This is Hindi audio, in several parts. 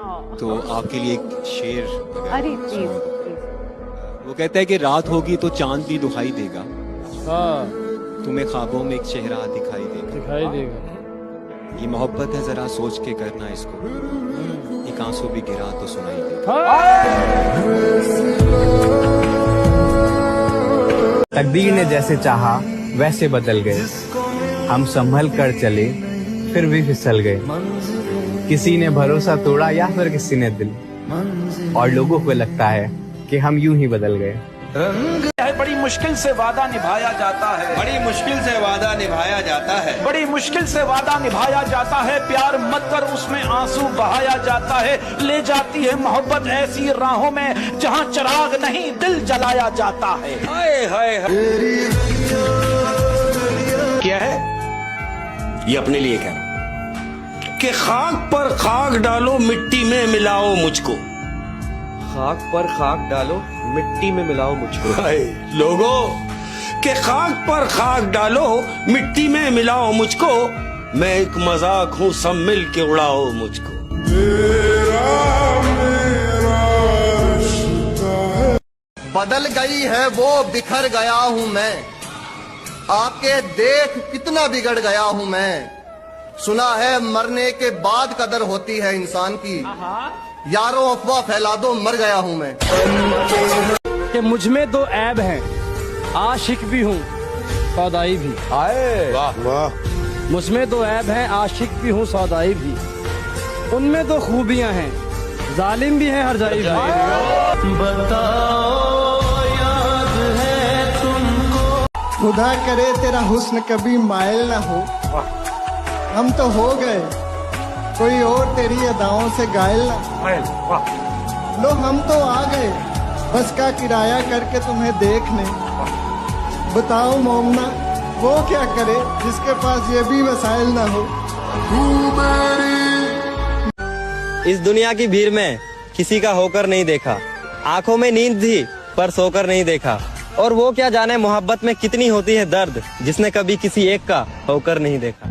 तो आपके लिए एक शेर अरे प्लीज वो कहता है कि रात होगी तो चांद भी दुखाई देगा, हाँ तुम्हें ख्वाबों में एक चेहरा दिखाई देगा। दिखाई देगा। ये मोहब्बत है, जरा सोच के करना इसको, एक आंसू भी गिरा तो सुनाई देगा। तकदीर ने जैसे चाहा वैसे बदल गए, हम संभल कर चले फिर भी फिसल गए। किसी ने भरोसा तोड़ा या फिर किसी ने दिल, और लोगों को लगता है कि हम यूं ही बदल गए। बड़ी मुश्किल से वादा निभाया जाता है, बड़ी मुश्किल से वादा निभाया जाता है, बड़ी मुश्किल से वादा निभाया जाता है। प्यार मत कर उसमें आंसू बहाया जाता है। ले जाती है मोहब्बत ऐसी राहों में जहां चिराग नहीं दिल जलाया जाता है। हाय हाय हाय। क्या है ये अपने लिए क्या कि खाक पर खाक डालो मिट्टी में मिलाओ मुझको, खाक पर खाक डालो मिट्टी में मिलाओ मुझको। हाय लोगों के खाक पर खाक डालो मिट्टी में मिलाओ मुझको, मैं एक मजाक हूँ सब मिल के उड़ाओ मुझको। बदल गई है वो बिखर गया हूँ मैं, आके देख कितना बिगड़ गया हूँ मैं। सुना है मरने के बाद कदर होती है इंसान की, यारों अफवाह फैला दो मर गया हूँ मैं। कि मुझ में दो ऐब हैं, आशिक भी हूँ सौदाई भी। आए वाह वाह। मुझ में दो ऐब हैं, आशिक भी हूँ सौदाई भी। उनमें दो खूबियाँ हैं, जालिम भी है हर जाई भी। बताओ याद है तुमको, खुदा करे तेरा हुस्न कभी मायल ना हो। हम तो हो गए कोई और तेरी अदाओं से घायल ना। लो हम तो आ गए बस का किराया करके तुम्हें देखने। बताओ मोमना वो क्या करे जिसके पास ये भी वसाइल ना हो। इस दुनिया की भीड़ में किसी का होकर नहीं देखा, आंखों में नींद थी पर सोकर नहीं देखा। और वो क्या जाने मोहब्बत में कितनी होती है दर्द, जिसने कभी किसी एक का होकर नहीं देखा।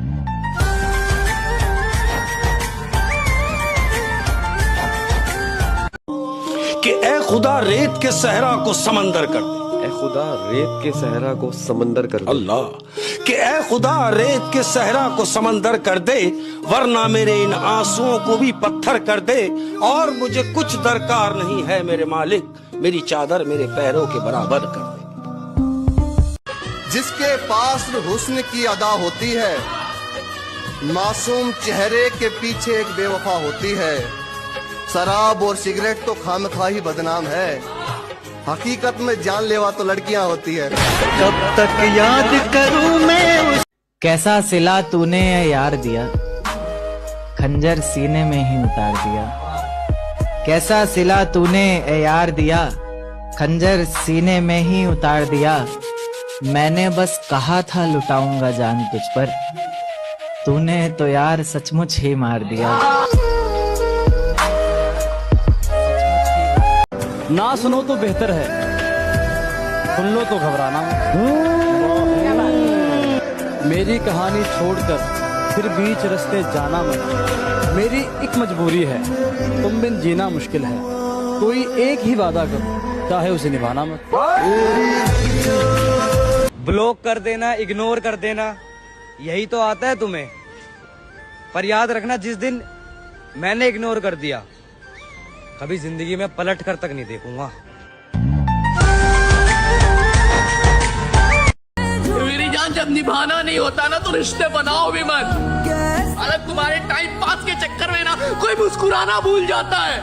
कि ए खुदा रेत के सहरा को समंदर कर दे, ए खुदा रेत के सहरा को समंदर कर दे। अल्लाह कि ए खुदा रेत के सहरा को समंदर कर दे, वरना मेरे इन आंसुओं को भी पत्थर कर दे। और मुझे कुछ दरकार नहीं है मेरे मालिक, मेरी चादर मेरे पैरों के बराबर कर दे। जिसके पास हुस्न की अदा होती है, मासूम चेहरे के पीछे एक बेवफा होती है। शराब और सिगरेट तो खामखा ही बदनाम है, हकीकत में जानलेवा तो लड़कियां होती है। कब तक याद करूं मैं। कैसा सिला तूने यार दिया, खंजर सीने में ही उतार दिया। कैसा सिला तूने यार दिया, खंजर सीने में ही उतार दिया। मैंने बस कहा था लुटाऊंगा जान तुझ पर, तूने तो यार सचमुच ही मार दिया। ना सुनो तो बेहतर है, सुन लो तो घबराना। मेरी कहानी छोड़कर फिर बीच रास्ते जाना मत, मेरी एक मजबूरी है, तुम बिन जीना मुश्किल है। कोई एक ही वादा करो, चाहे उसे निभाना मत। ब्लॉक कर देना, इग्नोर कर देना, यही तो आता है तुम्हें। पर याद रखना, जिस दिन मैंने इग्नोर कर दिया, कभी जिंदगी में पलट कर तक नहीं देखूंगा। मेरी जान, जब निभाना नहीं होता ना तो रिश्ते बनाओ भी मत। अरे तुम्हारे टाइम पास के चक्कर में ना कोई मुस्कुराना भूल जाता है।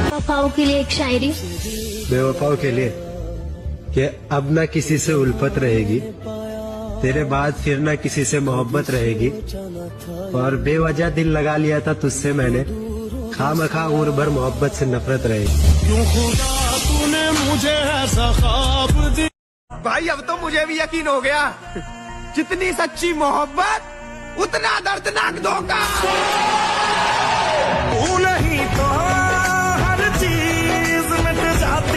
बेवफाओं के लिए एक शायरी। बेवफाओं के लिए कि अब ना किसी से उल्फत रहेगी, तेरे बाद फिर ना किसी से मोहब्बत रहेगी। और बेवजह दिल लगा लिया था तुझसे मैंने, खामखा उम्र भर मोहब्बत से नफरत रहेगी। क्यों खुदा तूने मुझे ऐसा ख्वाब दिया। भाई अब तो मुझे भी यकीन हो गया, जितनी सच्ची मोहब्बत उतना दर्दनाक धोखा।